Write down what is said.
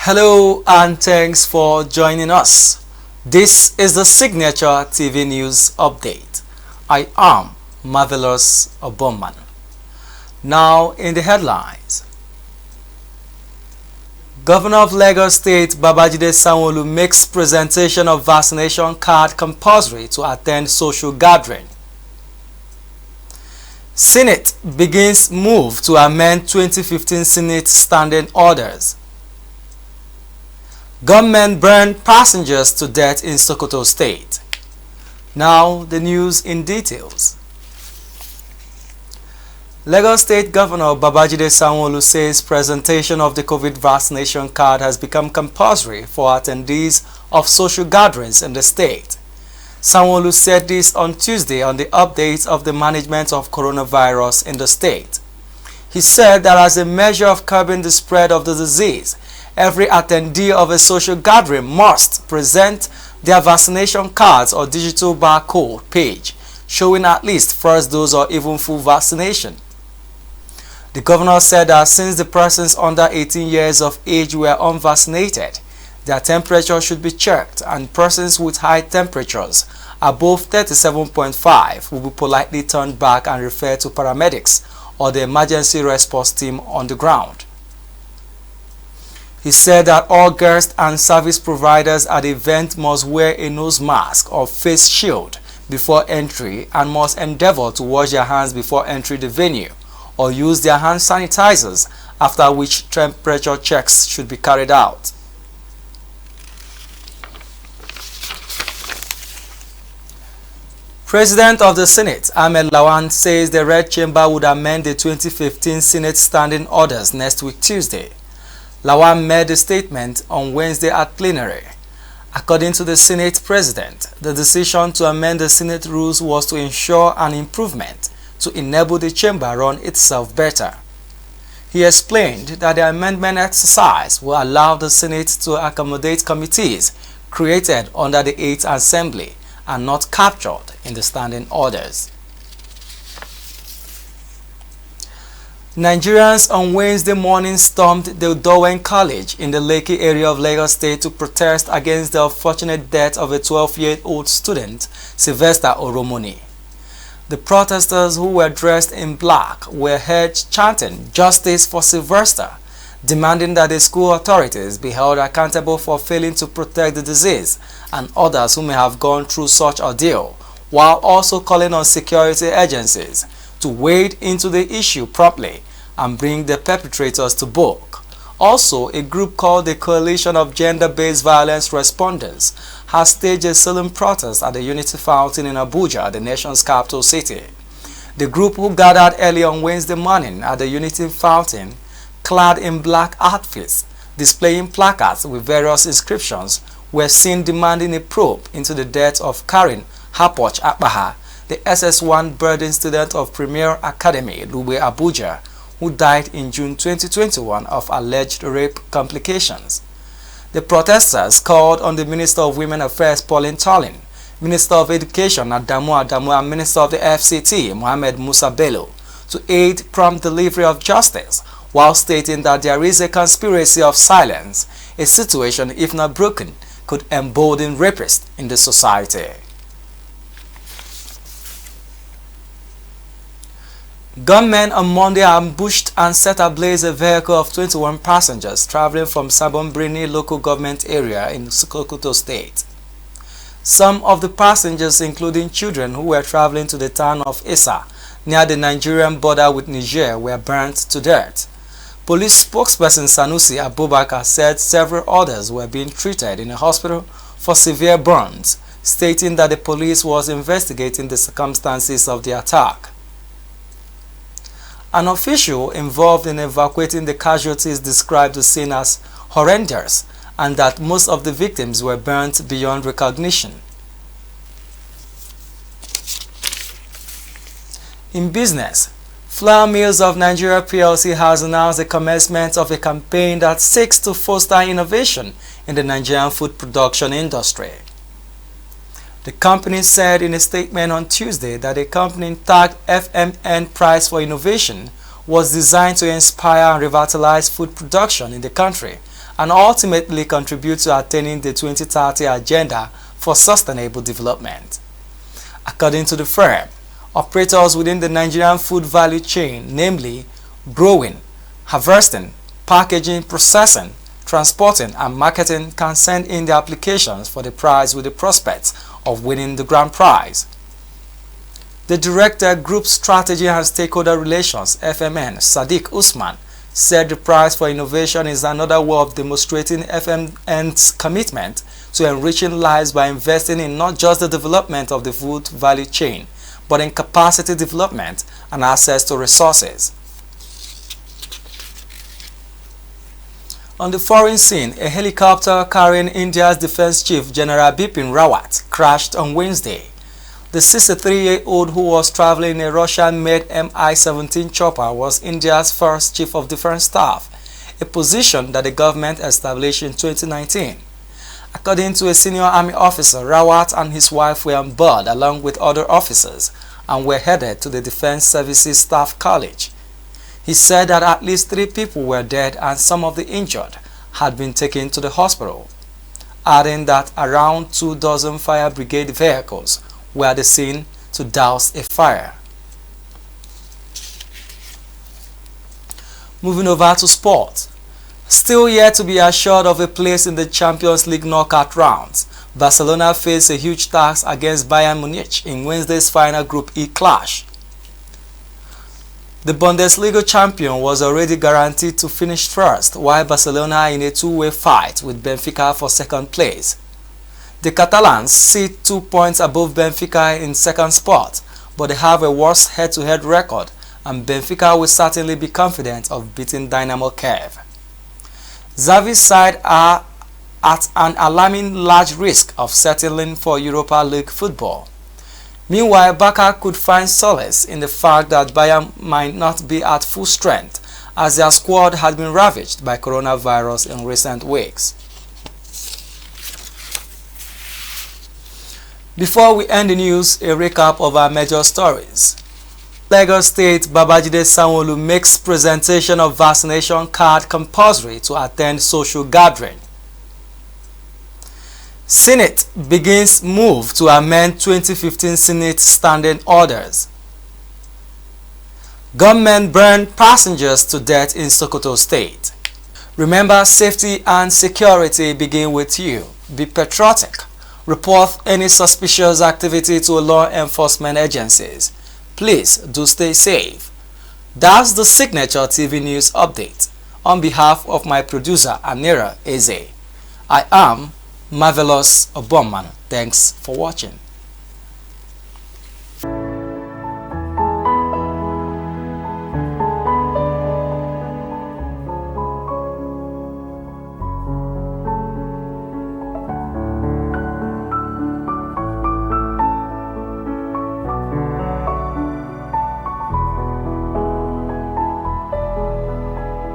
Hello and thanks for joining us. This is the Signature TV News Update. I am Marvelous Gunman. Now in the headlines. Governor of Lagos State Babajide Sanwo-Olu makes presentation of vaccination card compulsory to attend social gathering. Senate begins move to amend 2015 Senate standing orders. Gunmen burn passengers to death in Sokoto State. Now the news in details. Lagos State Governor Babajide Sanwo-Olu says presentation of the COVID vaccination card has become compulsory for attendees of social gatherings in the state. Sanwo-Olu said this on Tuesday on the update of the management of coronavirus in the state. He said that as a measure of curbing the spread of the disease, every attendee of a social gathering must present their vaccination cards or digital barcode page showing at least first dose or even full vaccination. The governor said that since the persons under 18 years of age were unvaccinated, their temperature should be checked, and persons with high temperatures above 37.5 will be politely turned back and referred to paramedics or the emergency response team on the ground. He said that all guests and service providers at the event must wear a nose mask or face shield before entry and must endeavor to wash their hands before entering the venue or use their hand sanitizers, after which temperature checks should be carried out. President of the Senate, Ahmed Lawan, says the Red Chamber would amend the 2015 Senate standing orders next week Tuesday. Lawan made the statement on Wednesday at plenary. According to the Senate President, the decision to amend the Senate rules was to ensure an improvement to enable the chamber run itself better. He explained that the amendment exercise will allow the Senate to accommodate committees created under the 8th Assembly and not captured in the standing orders. Nigerians on Wednesday morning stormed the Dowen College in the Lekki area of Lagos State to protest against the unfortunate death of a 12-year-old student, Sylvester Oromoni. The protesters, who were dressed in black, were heard chanting "Justice for Sylvester," demanding that the school authorities be held accountable for failing to protect the deceased and others who may have gone through such ordeal, while also calling on security agencies to wade into the issue promptly and bring the perpetrators to book. Also, a group called the Coalition of Gender-Based Violence Responders has staged a solemn protest at the Unity Fountain in Abuja, the nation's capital city. The group, who gathered early on Wednesday morning at the Unity Fountain, clad in black outfits, displaying placards with various inscriptions, were seen demanding a probe into the death of Karen Hapoch Akbaha, the SS1 boarding student of Premier Academy, Lube, Abuja, who died in June 2021 of alleged rape complications. The protesters called on the Minister of Women Affairs, Pauline Tolin, Minister of Education, Adamu Adamu, and Minister of the FCT, Mohammed Musa Bello, to aid prompt delivery of justice, while stating that there is a conspiracy of silence, a situation, if not broken, could embolden rapists in the society. Gunmen on Monday ambushed and set ablaze a vehicle of 21 passengers traveling from Sabon local government area in Sokoto State. Some of the passengers, including children who were traveling to the town of Issa, near the Nigerian border with Niger, were burnt to death. Police spokesperson Sanusi Abubakar said several others were being treated in a hospital for severe burns, stating that the police was investigating the circumstances of the attack. An official involved in evacuating the casualties described the scene as horrendous and that most of the victims were burnt beyond recognition. In business, Flour Mills of Nigeria PLC has announced the commencement of a campaign that seeks to foster innovation in the Nigerian food production industry. The company said in a statement on Tuesday that the company tagged FMN Prize for Innovation was designed to inspire and revitalize food production in the country and ultimately contribute to attaining the 2030 Agenda for Sustainable Development. According to the firm, operators within the Nigerian food value chain, namely growing, harvesting, packaging, processing, transporting, and marketing, can send in their applications for the prize with the prospects of winning the grand prize. The Director, Group Strategy and Stakeholder Relations (FMN), Sadiq Usman, said the prize for innovation is another way of demonstrating FMN's commitment to enriching lives by investing in not just the development of the food value chain, but in capacity development and access to resources. On the foreign scene, a helicopter carrying India's Defense Chief General Bipin Rawat crashed on Wednesday. The 63-year-old, who was traveling in a Russian-made Mi-17 chopper, was India's first Chief of Defense Staff, a position that the government established in 2019. According to a senior army officer, Rawat and his wife were on board along with other officers and were headed to the Defense Services Staff College. He said that at least 3 people were dead and some of the injured had been taken to the hospital, adding that around 24 fire brigade vehicles were at the scene to douse a fire. Moving over to sport. Still yet to be assured of a place in the Champions League knockout rounds, Barcelona faced a huge task against Bayern Munich in Wednesday's final Group E clash. The Bundesliga champion was already guaranteed to finish first, while Barcelona in a two-way fight with Benfica for second place. The Catalans sit 2 points above Benfica in second spot, but they have a worse head-to-head record, and Benfica will certainly be confident of beating Dynamo Kiev. Xavi's side are at an alarming large risk of settling for Europa League football. Meanwhile, Barca could find solace in the fact that Bayern might not be at full strength, as their squad had been ravaged by coronavirus in recent weeks. Before we end the news, a recap of our major stories. Lagos State Babajide Sanwo-Olu makes presentation of vaccination card compulsory to attend social gathering. Senate begins move to amend 2015 Senate standing orders. Gunmen burn passengers to death in Sokoto State. Remember, safety and security begin with you. Be patriotic. Report any suspicious activity to law enforcement agencies. Please do stay safe. That's the Signature TV News Update. On behalf of my producer Anira Eze, I am Marvelous Obomman. Thanks for watching.